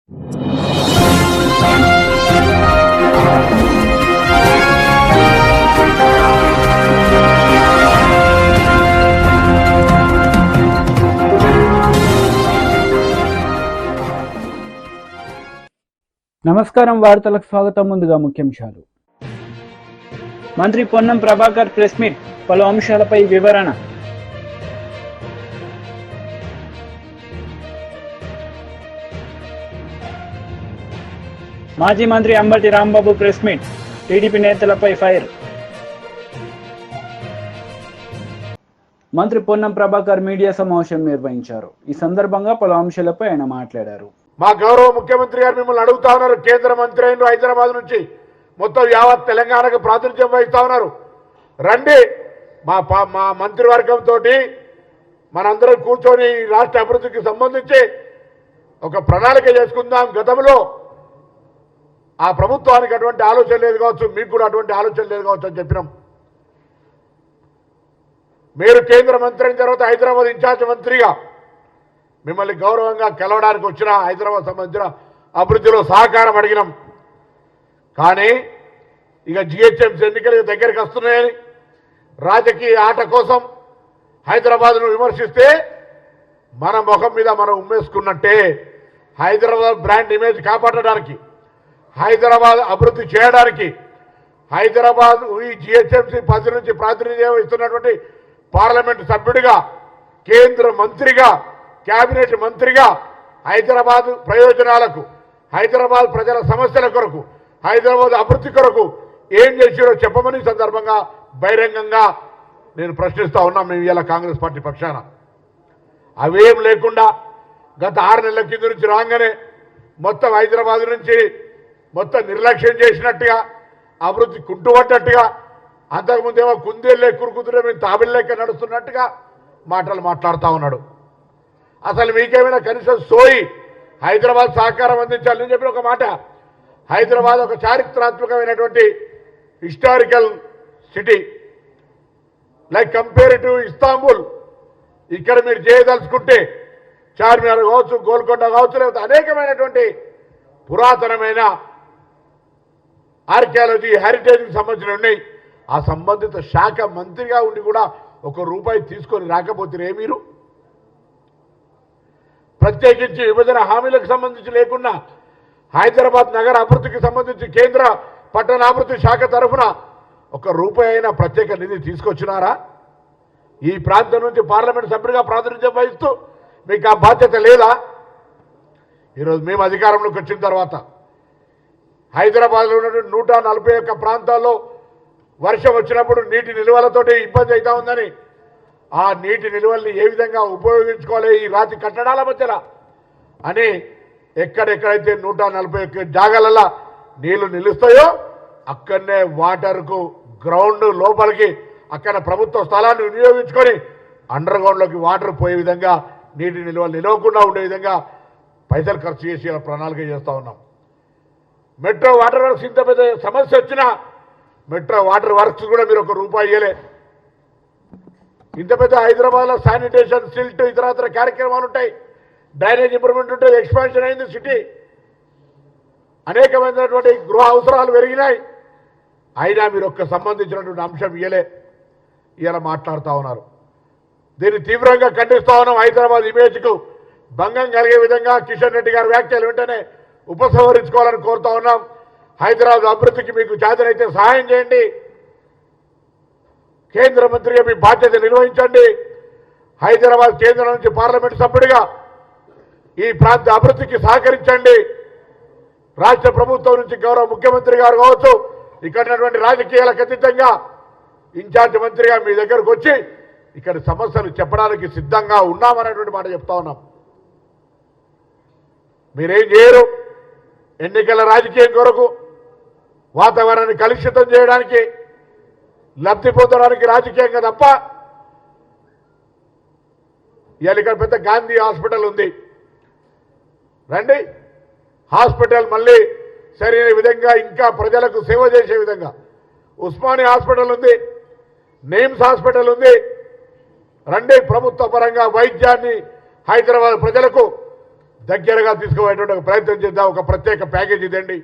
నమస్కారం, వార్తలకు స్వాగతం. ముందుగా ముఖ్యాంశాలు. మంత్రి పొన్నం ప్రభాకర్ ప్రెస్ మీట్, పలు అంశాలపై వివరణ. మాజీ మంత్రి Ambati Rambabu press meet, TDP నేతలపై ఫైర్. మంత్రి పొన్నం ప్రభాకర్ మీడియా సమావేశం నిర్వహించారు. ఈ సందర్భంగా పలు అంశాలపై ఆయన మాట్లాడారు. మా గౌరవ ముఖ్యమంత్రి గారు మిమ్మల్ని అడుగుతా ఉన్నారు. కేంద్ర మంత్రి అయిన హైదరాబాద్ నుంచి మొత్తం యావత్ తెలంగాణకు ప్రాతినిధ్యం వహిస్తా ఉన్నారు. రండి, మా మంత్రివర్గంతో మనందరం కూర్చొని రాష్ట్ర అభివృద్ధికి సంబంధించి ఒక ప్రణాళిక చేసుకుందాం. గతంలో ఆ ప్రభుత్వానికి అటువంటి ఆలోచన లేదు కావచ్చు, మీకు కూడా అటువంటి ఆలోచన లేదు కావచ్చు అని చెప్పినాం. మీరు కేంద్ర మంత్రి అయిన తర్వాత హైదరాబాద్ ఇన్ఛార్జ్ మంత్రిగా మిమ్మల్ని గౌరవంగా కలవడానికి వచ్చిన హైదరాబాద్ సంబంధించిన అభివృద్ధిలో సహకారం అడిగినాం. కానీ ఇక జిహెచ్ఎంసీ ఎన్నికలు దగ్గరికి వస్తున్నాయని రాజకీయ ఆట కోసం హైదరాబాద్ను విమర్శిస్తే మన ముఖం మీద మనం ఉమ్మేసుకున్నట్టే. హైదరాబాద్ బ్రాండ్ ఇమేజ్ కాపాడడానికి, హైదరాబాద్ అభివృద్ధి చేయడానికి, హైదరాబాద్ ఈ జిహెచ్ఎంసీ 10 నుంచి ప్రాతినిధ్యం వహిస్తున్నటువంటి పార్లమెంటు సభ్యుడిగా, కేంద్ర మంత్రిగా, కేబినెట్ మంత్రిగా హైదరాబాద్ ప్రయోజనాలకు, హైదరాబాద్ ప్రజల సమస్యల కొరకు, హైదరాబాద్ అభివృద్ధి కొరకు ఏం చేసారో చెప్పమని సందర్భంగా బహిరంగంగా నేను ప్రశ్నిస్తా ఉన్నా. మేము ఇలా కాంగ్రెస్ పార్టీ పక్షాన అవేం లేకుండా గత 6 నెలల కింద నుంచి రాగానే మొత్తం హైదరాబాద్ నుంచి మొత్తం నిర్లక్ష్యం చేసినట్టుగా, అభివృద్ధి కుంటుపడ్డట్టుగా, అంతకుముందేమో కుందేళ్ళే కురుకుతురే మేము తాబిళ్ళెక్క నడుస్తున్నట్టుగా మాటలు మాట్లాడుతూ ఉన్నాడు. అసలు మీకేమైనా కనీసం సోయి హైదరాబాద్ సహకారం అందించాలని చెప్పిన ఒక మాట. హైదరాబాద్ ఒక చారిత్రాత్మకమైనటువంటి historical city, like compare to Istanbul. ఇక్కడ మీరు చేయదలుచుకుంటే చార్మినార్ కావచ్చు, గోల్కొండ కావచ్చు, లేకపోతే అనేకమైనటువంటి పురాతనమైన ఆర్కియాలజీ, హెరిటేజ్కి సంబంధించిన ఉన్నాయి. ఆ సంబంధిత శాఖ మంత్రిగా ఉండి కూడా ₹1 తీసుకొని రాకపోతే మీరు ప్రత్యేకించి విభజన హామీలకు సంబంధించి లేకున్నా హైదరాబాద్ నగర అభివృద్ధికి సంబంధించి కేంద్ర పట్టణాభివృద్ధి శాఖ తరఫున ₹1 అయినా ప్రత్యేక నిధి తీసుకొచ్చినారా? ఈ ప్రాంతం నుంచి పార్లమెంట్ సభ్యుడిగా ప్రాతినిధ్యం వహిస్తూ మీకు ఆ బాధ్యత లేదా? ఈరోజు మేము అధికారంలోకి వచ్చిన తర్వాత హైదరాబాద్లో ఉన్నటువంటి 141 ప్రాంతాల్లో వర్షం వచ్చినప్పుడు నీటి నిల్వలతోటి ఇబ్బంది అవుతా ఉందని, ఆ నీటి నిల్వల్ని ఏ విధంగా ఉపయోగించుకోవాలి ఈ రాతి కట్టడాల మధ్యలో అని ఎక్కడెక్కడైతే 141 జాగాలలో నీళ్లు నిలుస్తాయో అక్కడనే వాటర్కు గ్రౌండ్ లోపలికి అక్కడ ప్రభుత్వ స్థలాన్ని వినియోగించుకొని అండర్ గ్రౌండ్లోకి వాటర్ పోయే విధంగా, నీటి నిల్వలు నిలవకుండా ఉండే విధంగా పైసలు ఖర్చు చేసి ప్రణాళిక చేస్తూ ఉన్నాం. మెట్రో వాటర్ వర్క్స్ ఇంత పెద్ద సమస్య వచ్చినా మెట్రో వాటర్ వర్క్స్ కూడా మీరు ₹1 ఇవ్వలే. ఇంత పెద్ద హైదరాబాద్లో శానిటేషన్, సిల్ట్, ఇతర కార్యక్రమాలు ఉంటాయి, డ్రైనేజ్ ఇంప్రూవ్మెంట్ ఉంటుంది, ఎక్స్పాన్షన్ అయింది సిటీ, అనేకమైనటువంటి గృహ అవసరాలు పెరిగినాయి. అయినా మీరు సంబంధించినటువంటి అంశం ఇయ్యలే. ఇలా మాట్లాడుతూ ఉన్నారు. దీన్ని తీవ్రంగా ఖండిస్తూ ఉన్నాం. హైదరాబాద్ ఇమేజ్కు భంగం కలిగే విధంగా కిషన్ రెడ్డి గారి వ్యాఖ్యలు వెంటనే ఉపసంహరించుకోవాలని కోరుతా ఉన్నాం. హైదరాబాద్ అభివృద్ధికి మీకు చేతనైతే సహాయం చేయండి. కేంద్ర మంత్రిగా మీ బాధ్యత నిర్వహించండి. హైదరాబాద్ కేంద్రం నుంచి పార్లమెంటు సభ్యుడిగా ఈ ప్రాంత అభివృద్ధికి సహకరించండి. రాష్ట్ర ప్రభుత్వం నుంచి గౌరవ ముఖ్యమంత్రి గారు కావచ్చు, ఇక్కడ ఉన్నటువంటి రాజకీయాలకు అతీతంగా ఇన్ఛార్జ్ మంత్రిగా మీ దగ్గరకు వచ్చి ఇక్కడ సమస్యలు చెప్పడానికి సిద్ధంగా ఉన్నామనేటువంటి మాట చెప్తా ఉన్నాం. మీరేం చేయరు. ఎన్నికల రాజకీయం కొరకు, వాతావరణాన్ని కలుషితం చేయడానికి, లబ్ధి పొందడానికి రాజకీయంగా తప్ప. ఇవాళ ఇక్కడ పెద్ద గాంధీ హాస్పిటల్ ఉంది, రండి. హాస్పిటల్ మళ్ళీ సరైన విధంగా ఇంకా ప్రజలకు సేవ చేసే విధంగా ఉస్మానియా హాస్పిటల్ ఉంది, నిమ్స్ హాస్పిటల్ ఉంది. రండి, ప్రభుత్వ పరంగా వైద్యాన్ని హైదరాబాద్ ప్రజలకు దగ్గరగా తీసుకుపోయేటువంటి ఒక ప్రయత్నం చేద్దాం. ఒక ప్రత్యేక ప్యాకేజీ ఇదండి.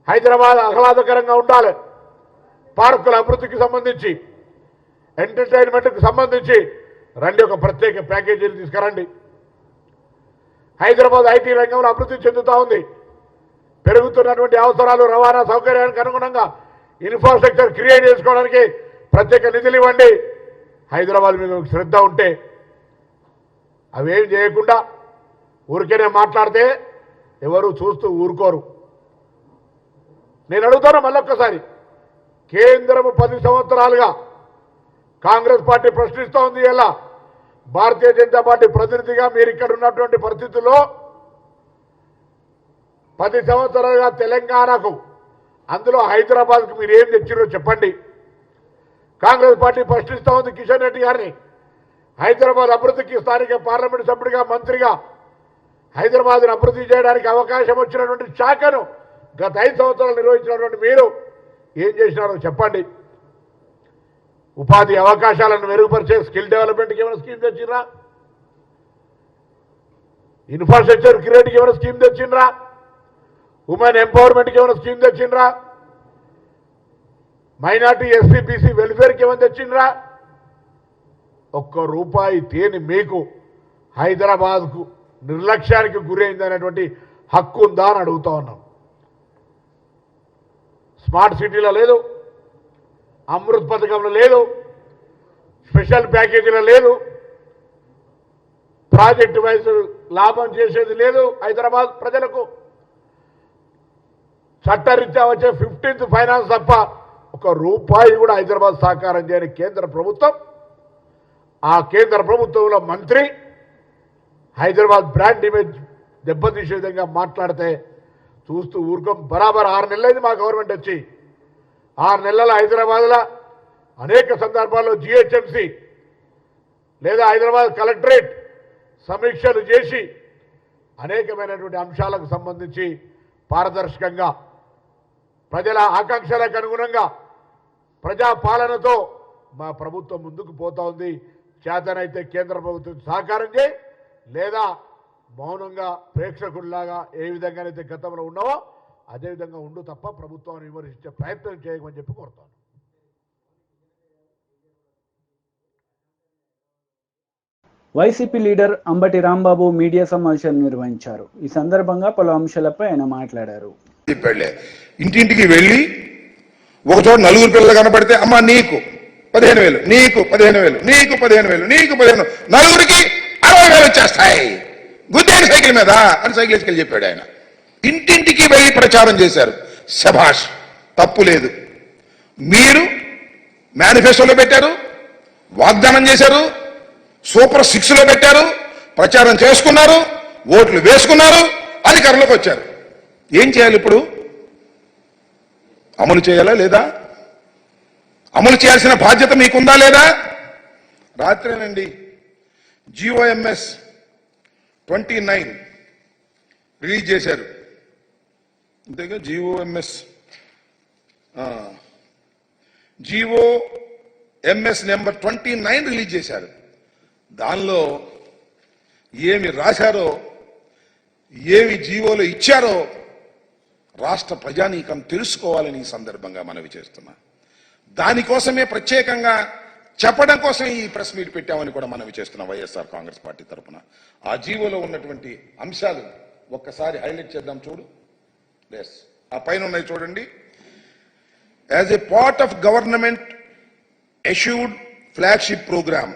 హైదరాబాద్ ఆహ్లాదకరంగా ఉండాలి. పార్కుల అభివృద్ధికి సంబంధించి, ఎంటర్టైన్మెంట్కి సంబంధించి రండి, ఒక ప్రత్యేక ప్యాకేజీలు తీసుకురండి. హైదరాబాద్ ఐటీ రంగంలో అభివృద్ధి చెందుతూ ఉంది. పెరుగుతున్నటువంటి అవసరాలు, రవాణా సౌకర్యానికి అనుగుణంగా ఇన్ఫ్రాస్ట్రక్చర్ క్రియేట్ చేసుకోవడానికి ప్రత్యేక నిధులు ఇవ్వండి. హైదరాబాద్ మీద శ్రద్ధ ఉంటే అవేం చేయకుండా ఊరికేనే మాట్లాడితే ఎవరు చూస్తూ ఊరుకోరు. నేను అడుగుతాను మళ్ళొక్కసారి, కేంద్రము 10 సంవత్సరాలుగా కాంగ్రెస్ పార్టీ ప్రశ్నిస్తూ ఉంది. ఎలా భారతీయ జనతా పార్టీ ప్రతినిధిగా మీరు ఇక్కడ ఉన్నటువంటి పరిస్థితుల్లో 10 సంవత్సరాలుగా తెలంగాణకు, అందులో హైదరాబాద్కు మీరు ఏం తెచ్చిరో చెప్పండి. కాంగ్రెస్ పార్టీ ప్రశ్నిస్తూ ఉంది కిషన్ రెడ్డి గారిని. హైదరాబాద్ అభివృద్ధికి స్థానిక పార్లమెంటు సభ్యుడిగా, మంత్రిగా హైదరాబాద్ను అభివృద్ధి చేయడానికి అవకాశం వచ్చినటువంటి శాఖను గత 5 సంవత్సరాలు నిర్వహించినటువంటి మీరు ఏం చేసినారో చెప్పండి. ఉపాధి అవకాశాలను మెరుగుపరిచే స్కిల్ డెవలప్మెంట్కి ఏమైనా స్కీమ్ తెచ్చిండ్రా? ఇన్ఫ్రాస్ట్రక్చర్ క్రియేట్కి ఏమైనా స్కీమ్ తెచ్చిండ్రా? ఉమెన్ ఎంపవర్మెంట్కి ఏమైనా స్కీమ్ తెచ్చిండ్రా? మైనార్టీ, ఎస్సీ, బీసీ వెల్ఫేర్కి ఏమైనా తెచ్చిండ్రా? ₹1 తేని మీకు హైదరాబాద్కు నిర్లక్ష్యానికి గురైందనేటువంటి హక్కు ఉందా అని అడుగుతా ఉన్నాం. స్మార్ట్ సిటీలో లేదు, అమృత్ పథకంలో లేదు, స్పెషల్ ప్యాకేజీలో లేదు, ప్రాజెక్టు వైజ్ లాభం చేసేది లేదు. హైదరాబాద్ ప్రజలకు చట్టరీత్యా వచ్చే 15th ఫైనాన్స్ తప్ప ₹1 కూడా హైదరాబాద్ సహకారం చేయని కేంద్ర ప్రభుత్వం, ఆ కేంద్ర ప్రభుత్వంలో మంత్రి హైదరాబాద్ బ్రాండ్ ఇమేజ్ దెబ్బతీసే విధంగా మాట్లాడితే చూస్తూ ఊరుకోం. బరాబర్ 6 నెలలైంది మా గవర్నమెంట్ వచ్చి. 6 నెలల హైదరాబాద్లో అనేక సందర్భాల్లో జిహెచ్ఎంసీ లేదా హైదరాబాద్ కలెక్టరేట్ సమీక్షలు చేసి అనేకమైనటువంటి అంశాలకు సంబంధించి పారదర్శకంగా ప్రజల ఆకాంక్షలకు అనుగుణంగా ప్రజాపాలనతో మా ప్రభుత్వం ముందుకు పోతా ఉంది. చేతనైతే కేంద్ర ప్రభుత్వం సహకారం చేయి, లేదా మౌనంగా ప్రేక్షకుల్లాగా ఏ విధంగానైతే గతంలో ఉన్నావో అదేవిధంగా ఉండు తప్ప ప్రభుత్వాన్ని విమర్శించే ప్రయత్నం చేయమని చెప్పి కోరుతాను. YCP leader Ambati Rambabu media సమావేశం నిర్వహించారు. ఈ సందర్భంగా పలు అంశాలపై ఆయన మాట్లాడారు. ఇంటింటికి వెళ్ళి ఒకచోట 4 పిల్లలు కనపడితే అమ్మ నీకు 15,000, నీకు 15,000, నీకు 15,000, నీకు 15,000, నలుగురికి 60,000 వచ్చేస్తాయి గుద్దేని సైకిల్ మీద అని సైకిల్ వేసుకెళ్ళి చెప్పాడు ఆయన. ఇంటింటికి వెళ్ళి ప్రచారం చేశారు. శభాష్, తప్పు లేదు. మీరు మేనిఫెస్టోలో పెట్టారు, వాగ్దానం చేశారు, సూపర్ 6లో పెట్టారు, ప్రచారం చేసుకున్నారు, ఓట్లు వేసుకున్నారు, అధికారంలోకి వచ్చారు. ఏం చేయాలి ఇప్పుడు? అమలు చేయాలా లేదా? అమలు చేయాల్సిన బాధ్యత మీకుందా లేదా? రాత్రేనండి GOMS 29 రిలీజ్ చేశారు. అంతేగా GOMS నెంబర్ 29 రిలీజ్ చేశారు. దానిలో ఏమి రాశారో, ఏమి జీవోలో ఇచ్చారో రాష్ట్ర ప్రజానీకం తెలుసుకోవాలని ఈ సందర్భంగా మనవి చేస్తున్నా. దానికోసమే ప్రత్యేకంగా చెప్పడం కోసం ఈ ప్రెస్ మీట్ పెట్టామని కూడా మనవి చేస్తున్నాం వైఎస్ఆర్ కాంగ్రెస్ పార్టీ తరఫున. ఆ జీవోలో ఉన్నటువంటి అంశాలు ఒక్కసారి హైలైట్ చేద్దాం. చూడు, ఆ పైన ఉన్నాయి చూడండి. As a part of government assured flagship programme,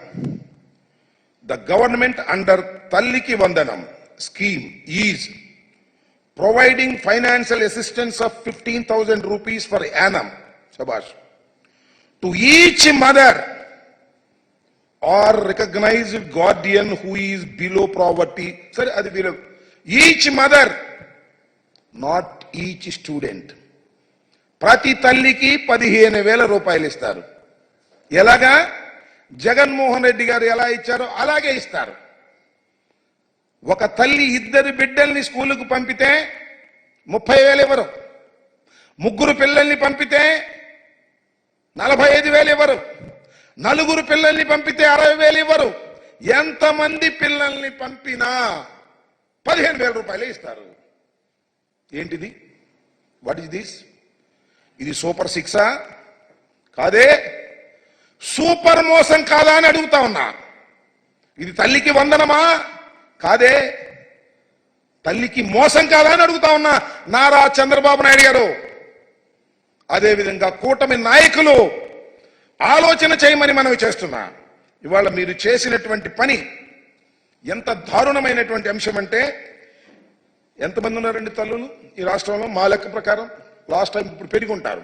the government under Talliki Vandanam scheme is providing financial assistance of 15,000 rupees per annum, Shabash, to each mother or recognized guardian who is below poverty. Sorry, adi below. Each mother, not each student. Prati Talliki 15,000 రూపాయలు ఇస్తారు. ఎలాగా? జగన్మోహన్ రెడ్డి గారు ఎలా ఇచ్చారో అలాగే ఇస్తారు. ఒక తల్లి 2 బిడ్డల్ని స్కూలుకు పంపితే 30,000 ఇవ్వరు. 3 పిల్లల్ని పంపితే 45,000 ఇవ్వరు. 4 పిల్లల్ని పంపితే 60,000 ఇవ్వరు. ఎంతమంది పిల్లల్ని పంపినా 15,000 రూపాయలే ఇస్తారు. ఏంటిది? What is this? ఇది సూపర్ సిక్సా? కాదే. సూపర్ మోసం కాదా అని అడుగుతా ఉన్నా. ఇది తల్లికి వందనమా? కాదే. తల్లికి మోసం కాదా అని అడుగుతా ఉన్నా నారా చంద్రబాబు నాయుడు గారు. అదేవిధంగా కూటమి నాయకులు ఆలోచన చేయమని మనవి చేస్తున్నా. ఇవాళ మీరు చేసినటువంటి పని ఎంత దారుణమైనటువంటి అంశం అంటే, ఎంతమంది ఉన్నారండి తల్లులు ఈ రాష్ట్రంలో? మా లెక్క ప్రకారం లాస్ట్ టైం ఇప్పుడు పెరుగుంటారు.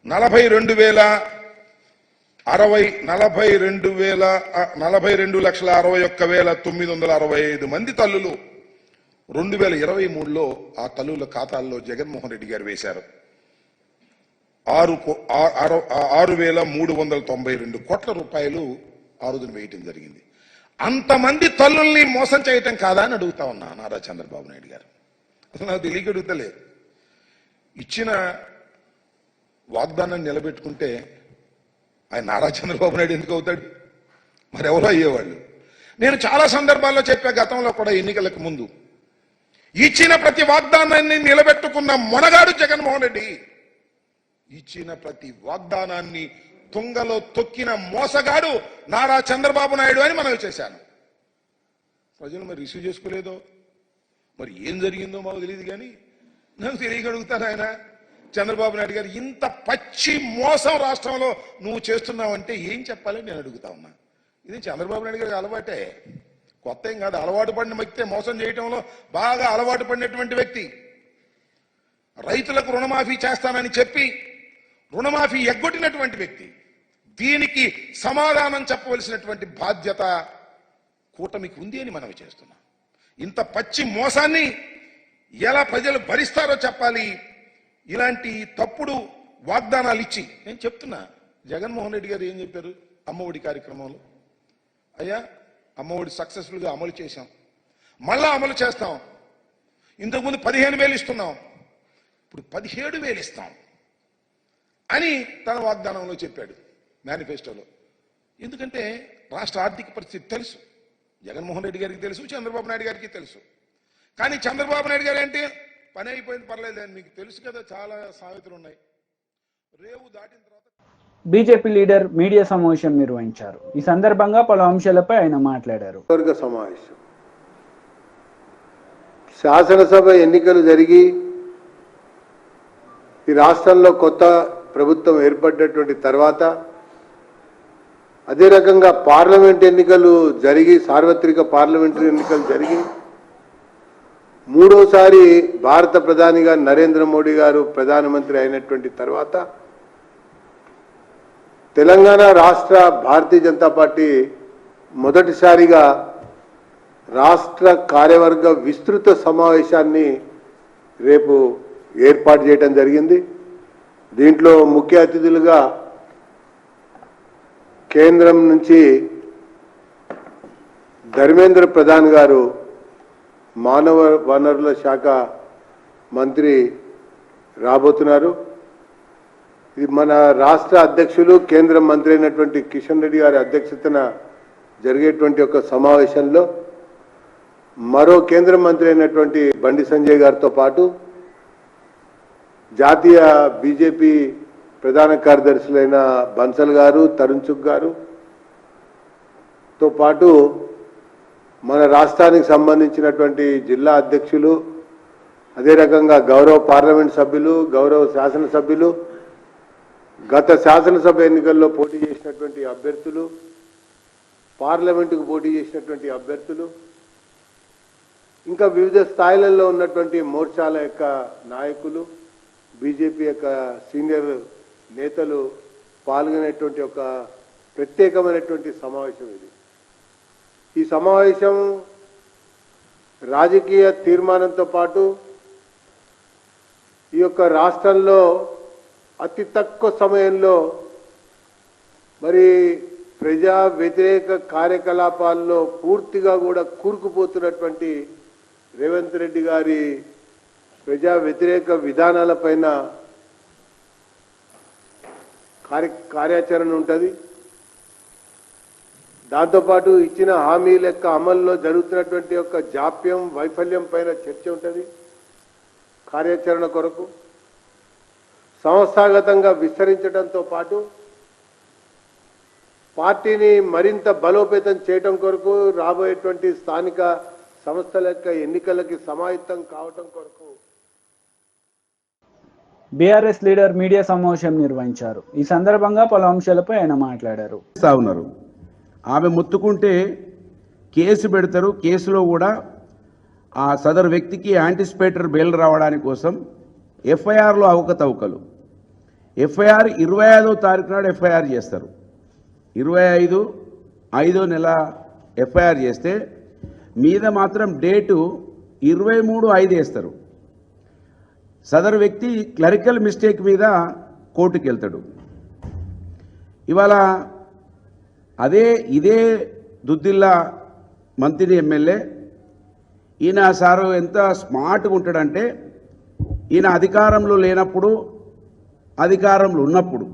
42,61,965 మంది తల్లులు 2023లో ఆ తల్లుల ఖాతాల్లో జగన్మోహన్ రెడ్డి గారు వేశారు. 6,392 కోట్ల రూపాయలు ఆ రోజున వేయటం జరిగింది. అంతమంది తల్లుల్ని మోసం చేయటం కాదా అని అడుగుతా ఉన్నా నారా చంద్రబాబు నాయుడు గారు. అసలు నాకు తెలియక అడుగుతలే. ఇచ్చిన వాగ్దానాన్ని నిలబెట్టుకుంటే ఆయన నారా చంద్రబాబు నాయుడు ఎందుకు అవుతాడు? మరెవరో అయ్యేవాళ్ళు. నేను చాలా సందర్భాల్లో చెప్పా, గతంలో కూడా ఎన్నికలకు ముందు, ఇచ్చిన ప్రతి వాగ్దానాన్ని నిలబెట్టుకున్న మొనగాడు జగన్మోహన్ రెడ్డి. ఇచ్చిన ప్రతి వాగ్దానాన్ని తుంగలో తొక్కిన మోసగాడు నారా చంద్రబాబు నాయుడు అని మనవి చేశాను. ప్రజలు మరి రిసీవ్ చేసుకోలేదో, మరి ఏం జరిగిందో మాకు తెలియదు. కానీ నాకు తెలియగలుగుతాను, ఆయన చంద్రబాబు నాయుడు గారు ఇంత పచ్చి మోసం రాష్ట్రంలో నువ్వు చేస్తున్నావంటే ఏం చెప్పాలని నేను అడుగుతా ఉన్నా. ఇది చంద్రబాబు నాయుడు గారికి అలవాటే, కొత్త ఏం కాదు. అలవాటు పడిన వ్యక్తే మోసం చేయటంలో బాగా అలవాటు పడినటువంటి వ్యక్తి. రైతులకు రుణమాఫీ చేస్తానని చెప్పి రుణమాఫీ ఎగ్గొట్టినటువంటి వ్యక్తి. దీనికి సమాధానం చెప్పవలసినటువంటి బాధ్యత కూటమికి ఉంది అని మనవి చేస్తున్నాం. ఇంత పచ్చి మోసాన్ని ఎలా ప్రజలు భరిస్తారో చెప్పాలి. ఇలాంటి తప్పుడు వాగ్దానాలు ఇచ్చి నేను చెప్తున్నా, జగన్మోహన్ రెడ్డి గారు ఏం చెప్పారు అమ్మఒడి కార్యక్రమంలో? అయ్యా, అమ్మఒడి సక్సెస్ఫుల్గా అమలు చేశాం, మళ్ళా అమలు చేస్తాం. ఇంతకుముందు 15,000 ఇస్తున్నాం, ఇప్పుడు 17,000 ఇస్తాం అని తన వాగ్దానంలో చెప్పాడు, మేనిఫెస్టోలో. ఎందుకంటే రాష్ట్ర ఆర్థిక పరిస్థితి తెలుసు, జగన్మోహన్ రెడ్డి గారికి తెలుసు, చంద్రబాబు నాయుడు గారికి తెలుసు. కానీ చంద్రబాబు నాయుడు గారు అంటే పని అయిపోయింది, పర్లేదు అని మీకు తెలుసు కదా. చాలా సామెతలు ఉన్నాయి. రేవు దాటిన తర్వాత బీజేపీ లీడర్ మీడియా సమావేశం నిర్వహించారు. ఈ సందర్భంగా పలు అంశాలపై ఆయన మాట్లాడారు. వర్గ సమావేశం, శాసనసభ ఎన్నికలు జరిగి ఈ రాష్ట్రంలో కొత్త ప్రభుత్వం ఏర్పడినటువంటి తర్వాత, అదే రకంగా పార్లమెంట్ ఎన్నికలు జరిగి, సార్వత్రిక పార్లమెంటరీ ఎన్నికలు జరిగి, మూడోసారి భారత ప్రధానిగా నరేంద్ర మోడీ గారు ప్రధానమంత్రి అయినటువంటి తర్వాత తెలంగాణ రాష్ట్ర భారతీయ జనతా పార్టీ మొదటిసారిగా రాష్ట్ర కార్యవర్గ విస్తృత సమావేశాన్ని రేపు ఏర్పాటు చేయడం జరిగింది. దీంట్లో ముఖ్య అతిథులుగా కేంద్రం నుంచి ధర్మేంద్ర ప్రధాన్ గారు, మానవ వనరుల శాఖ మంత్రి రాబోతున్నారు. ఇది మన రాష్ట్ర అధ్యక్షులు కేంద్ర మంత్రి అయినటువంటి కిషన్ రెడ్డి గారి అధ్యక్షతన జరిగేటువంటి ఒక సమావేశంలో మరో కేంద్ర మంత్రి అయినటువంటి బండి సంజయ్ గారితో పాటు జాతీయ బీజేపీ ప్రధాన కార్యదర్శులైన బన్సల్ గారు, తరుణ్ చుగ్ గారు తో పాటు మన రాష్ట్రానికి సంబంధించినటువంటి జిల్లా అధ్యక్షులు, అదే రకంగా గౌరవ పార్లమెంట్ సభ్యులు, గౌరవ శాసనసభ్యులు, గత శాసనసభ ఎన్నికల్లో పోటీ చేసినటువంటి అభ్యర్థులు, పార్లమెంటుకు పోటీ చేసినటువంటి అభ్యర్థులు, ఇంకా వివిధ స్థాయిలలో ఉన్నటువంటి మోర్చాల యొక్క నాయకులు, బీజేపీ యొక్క సీనియర్ నేతలు పాల్గొనేటువంటి ఒక ప్రత్యేకమైనటువంటి సమావేశం ఇది. ఈ సమావేశం రాజకీయ తీర్మానంతో పాటు ఈ యొక్క రాష్ట్రంలో అతి తక్కువ సమయంలో మరి ప్రజా వ్యతిరేక కార్యకలాపాల్లో పూర్తిగా కూడా కూరుకుపోతున్నటువంటి రేవంత్ రెడ్డి గారి ప్రజా వ్యతిరేక విధానాలపైన కార్యాచరణ ఉంటుంది. దాంతోపాటు ఇచ్చిన హామీల యొక్క అమల్లో జరుగుతున్నటువంటి యొక్క జాప్యం వైఫల్యం పైన చర్చ ఉంటుంది. కార్యాచరణ కొరకు సంస్థాగతంగా విస్తరించడంతో పాటు పార్టీని మరింత బలోపేతం చేయడం కొరకు రాబోయేటువంటి స్థానిక సంస్థల యొక్క ఎన్నికలకి సమాయత్తం కావటం కొరకు బీఆర్ఎస్ లీడర్ మీడియా సమావేశం నిర్వహించారు. ఈ సందర్భంగా పలు అంశాలపై ఆయన మాట్లాడారు. ఉన్నారు ఆమె ముత్తుకుంటే కేసు పెడతారు. కేసులో కూడా ఆ సదరు వ్యక్తికి యాంటిసిపేటర్ బెయిల్ రావడానికి కోసం ఎఫ్ఐఆర్లో అవకతవకలు. ఎఫ్ఐఆర్ 25వ తారీఖు నాడు ఎఫ్ఐఆర్ చేస్తారు. 25/5 నెల ఎఫ్ఐఆర్ చేస్తే మీద మాత్రం డేటు 23/5 వేస్తారు. సదరు వ్యక్తి క్లరికల్ మిస్టేక్ మీద కోర్టుకు వెళ్తాడు. ఇవాళ ఇదే దుద్దిల్లా మంత్రి ఎమ్మెల్యే ఈయన సారు ఎంత స్మార్ట్గా ఉంటాడంటే ఈయన అధికారంలో లేనప్పుడు అధికారంలో ఉన్నప్పుడు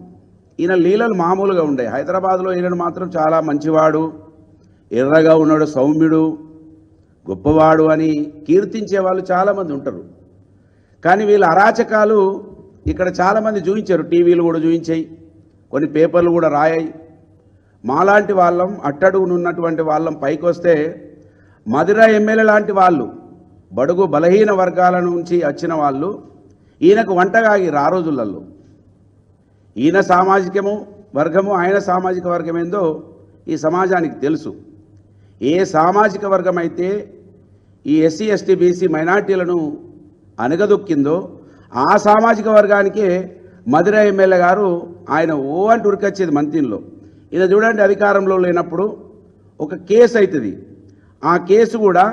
ఈయన లీలలు మామూలుగా ఉండే. హైదరాబాద్లో ఈయన మాత్రం చాలా మంచివాడు, ఎర్రగా ఉన్నాడు, సౌమ్యుడు, గొప్పవాడు అని కీర్తించే వాళ్ళు చాలామంది ఉంటారు. కానీ వీళ్ళ అరాచకాలు ఇక్కడ చాలామంది చూపించారు. టీవీలు కూడా చూపించాయి, కొన్ని పేపర్లు కూడా రాయాయి. మాలాంటి వాళ్ళం అట్టడుగునున్నటువంటి వాళ్ళం పైకి వస్తే మధుర ఎమ్మెల్యే లాంటి వాళ్ళు బడుగు బలహీన వర్గాల నుంచి వచ్చిన వాళ్ళు ఈయనకు వంటగాగిరు. ఆ రోజులలో ఈయన సామాజికము వర్గము ఆయన సామాజిక వర్గం ఏందో ఈ సమాజానికి తెలుసు. ఏ సామాజిక వర్గం అయితే ఈ ఎస్సీ ఎస్టీ బీసీ మైనార్టీలను అనగదొక్కిందో ఆ సామాజిక వర్గానికే మధుర ఎమ్మెల్యే గారు ఆయన అంటూ ఉరికొచ్చేది మంత్రిలో. ఇది చూడండి, అధికారంలో లేనప్పుడు ఒక కేసు అవుతుంది. ఆ కేసు కూడా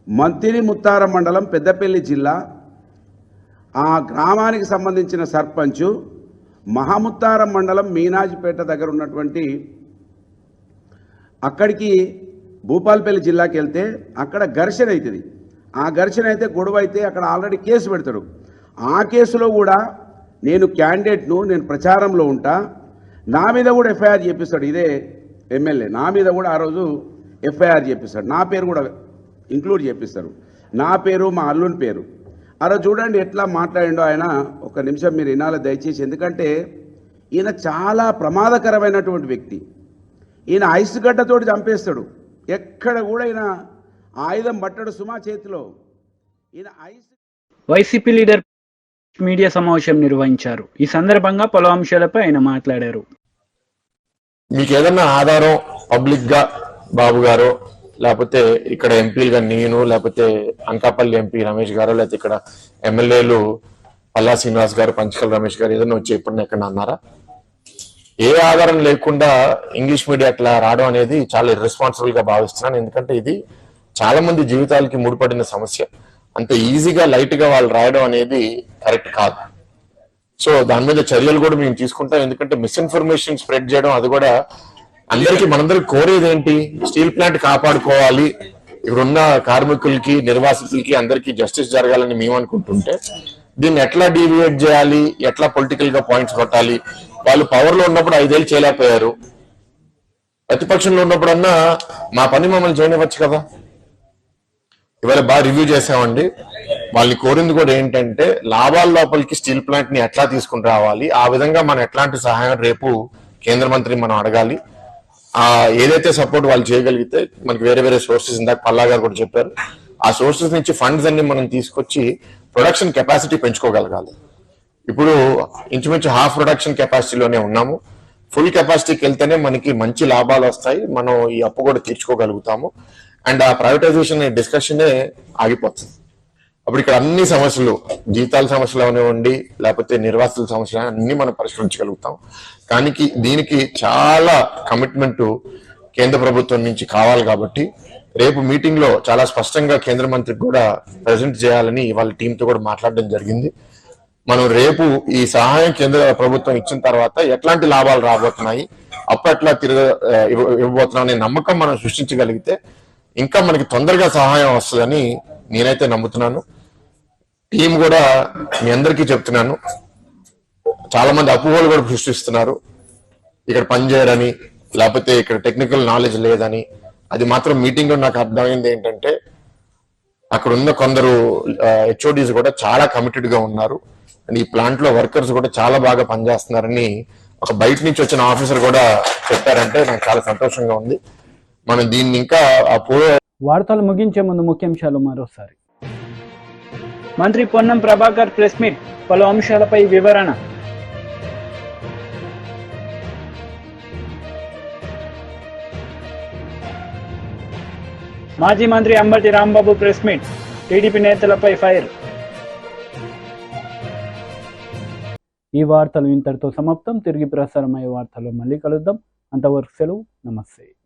మంత్రి ముత్తారం మండలం పెద్దపల్లి జిల్లా ఆ గ్రామానికి సంబంధించిన సర్పంచు మహాముత్తారం మండలం మీనాజిపేట దగ్గర ఉన్నటువంటి అక్కడికి భూపాలపల్లి జిల్లాకి వెళ్తే అక్కడ ఘర్షణ అవుతుంది. ఆ ఘర్షణ అయితే గొడవ అయితే అక్కడ ఆల్రెడీ కేసు పెడతాడు. ఆ కేసులో కూడా నేను క్యాండిడేట్ను, నేను ప్రచారంలో ఉంటా, నా మీద కూడా ఎఫ్ఐఆర్ చేపిస్తాడు. ఇదే ఎమ్మెల్యే నా మీద కూడా ఆ రోజు ఎఫ్ఐఆర్ చేపిస్తాడు. నా పేరు కూడా ఇంక్లూడ్ చేపిస్తారు, నా పేరు మా అల్లుని పేరు. అలా చూడండి ఎట్లా మాట్లాడిండో ఆయన. ఒక నిమిషం మీరు వినాలి దయచేసి, ఎందుకంటే ఈయన చాలా ప్రమాదకరమైనటువంటి వ్యక్తి. ఈయన ఐస్ గడ్డతోటి చంపేస్తాడు. ఎక్కడ కూడా ఈయన ఆయుధం పట్టడు సుమా చేతిలో. ఈయన వైసీపీ లీడర్ మీడియా సమావేశం నిర్వహించారు. ఈ సందర్భంగా పలు అంశాలపై ఆయన మాట్లాడారు. మీకు ఏదన్నా ఆధారం పబ్లిక్ గా బాబు గారు, లేకపోతే ఇక్కడ ఎంపీలుగా నేను, లేకపోతే అనకాపల్లి ఎంపీ రమేష్ గారు, లేకపోతే ఇక్కడ ఎమ్మెల్యేలు పల్లా శ్రీనివాస్ గారు, పంచకల్ రమేష్ గారు ఏదైనా వచ్చి ఇప్పుడు ఎక్కడ అన్నారా? ఏ ఆధారం లేకుండా ఇంగ్లీష్ మీడియా అట్లా రావడం అనేది చాలా ఇర్రెస్పాన్సిబుల్ గా భావిస్తున్నాను. ఎందుకంటే ఇది చాలా మంది జీవితాలకి ముడిపడిన సమస్య. అంత ఈజీగా లైట్ గా వాళ్ళు రాయడం అనేది కరెక్ట్ కాదు. సో దాని మీద చర్యలు కూడా మేము తీసుకుంటాం. ఎందుకంటే మిస్ఇన్ఫర్మేషన్ స్ప్రెడ్ చేయడం అది కూడా అందరికీ మనందరికి కోరేది ఏంటి? స్టీల్ ప్లాంట్ కాపాడుకోవాలి, ఇక్కడున్న కార్మికులకి, నిర్వాసితులకి అందరికీ జస్టిస్ జరగాలని మేము అనుకుంటుంటే దీన్ని ఎట్లా డీవియేట్ చేయాలి, ఎట్లా పొలిటికల్ గా పాయింట్స్ కొట్టాలి. వాళ్ళు పవర్ లో ఉన్నప్పుడు 5 ఏళ్ళు చేయలేకపోయారు, ప్రతిపక్షంలో ఉన్నప్పుడన్నా మా పని మమ్మల్ని చేయనివ్వచ్చు కదా. ఇవాళ బాగా రివ్యూ చేసామండి. వాళ్ళని కోరింది కూడా ఏంటంటే లాభాల లోపలికి స్టీల్ ప్లాంట్ ని ఎట్లా తీసుకుని రావాలి, ఆ విధంగా మనం ఎట్లాంటి సహాయం రేపు కేంద్ర మంత్రి మనం అడగాలి. ఏదైతే సపోర్ట్ వాళ్ళు చేయగలిగితే మనకి వేరే వేరే సోర్సెస్, ఇందాక పల్లా గారు కూడా చెప్పారు, ఆ సోర్సెస్ నుంచి ఫండ్స్ అన్ని మనం తీసుకొచ్చి ప్రొడక్షన్ కెపాసిటీ పెంచుకోగలగాలి. ఇప్పుడు ఇంచుమించు హాఫ్ ప్రొడక్షన్ కెపాసిటీలోనే ఉన్నాము. ఫుల్ కెపాసిటీకి వెళ్తేనే మనకి మంచి లాభాలు వస్తాయి, మనం ఈ అప్పు కూడా తీర్చుకోగలుగుతాము. అండ్ ఆ ప్రైవేటైజేషన్ డిస్కషనే ఆగిపోతుంది. అప్పుడు ఇక్కడ అన్ని సమస్యలు, జీతాల సమస్యలు అవనివ్వండి, లేకపోతే నిర్వాసితుల సమస్యలు అన్ని మనం పరిష్కరించగలుగుతాం. కానీ దీనికి చాలా కమిట్మెంట్ కేంద్ర ప్రభుత్వం నుంచి కావాలి. కాబట్టి రేపు మీటింగ్ లో చాలా స్పష్టంగా కేంద్ర మంత్రికి కూడా ప్రెజెంట్ చేయాలని వాళ్ళ టీంతో కూడా మాట్లాడడం జరిగింది. మనం రేపు ఈ సహాయం కేంద్ర ప్రభుత్వం ఇచ్చిన తర్వాత ఎట్లాంటి లాభాలు రాబోతున్నాయి, అప్పట్లా ఇవ్వబోతున్నాం అనే నమ్మకం మనం సృష్టించగలిగితే ఇంకా మనకి తొందరగా సహాయం వస్తుందని నేనైతే నమ్ముతున్నాను. టీం కూడా మీ అందరికీ చెప్తున్నాను, చాలా మంది అపోహలు కూడా సృష్టిస్తున్నారు. ఇక్కడ పనిచేయరని, లేకపోతే ఇక్కడ టెక్నికల్ నాలెడ్జ్ లేదని. అది మాత్రం మీటింగ్ లో నాకు అర్థమైంది ఏంటంటే అక్కడ ఉన్న కొందరు హెచ్ఓడీస్ కూడా చాలా కమిటెడ్ గా ఉన్నారు అండ్ ఈ ప్లాంట్ లో వర్కర్స్ కూడా చాలా బాగా పనిచేస్తున్నారని ఒక బయట నుంచి వచ్చిన ఆఫీసర్ కూడా చెప్పారంటే నాకు చాలా సంతోషంగా ఉంది. మనం దీన్ని ఇంకా వార్తలు ముగించే ముందు ముఖ్యాంశాలు మరోసారి. మంత్రి పొన్నం ప్రభాకర్ ప్రెస్ మీట్, పలు అంశాలపై వివరణ. మాజీ మంత్రి Ambati Rambabu press meet, TDP నేతలపై ఫైర్. ఈ వార్తలు ఇంతటితో సమాప్తం. తిరిగి ప్రసారమయ్యే వార్తలు మళ్ళీ కలుద్దాం. అంతవరకు సెలవు. నమస్తే.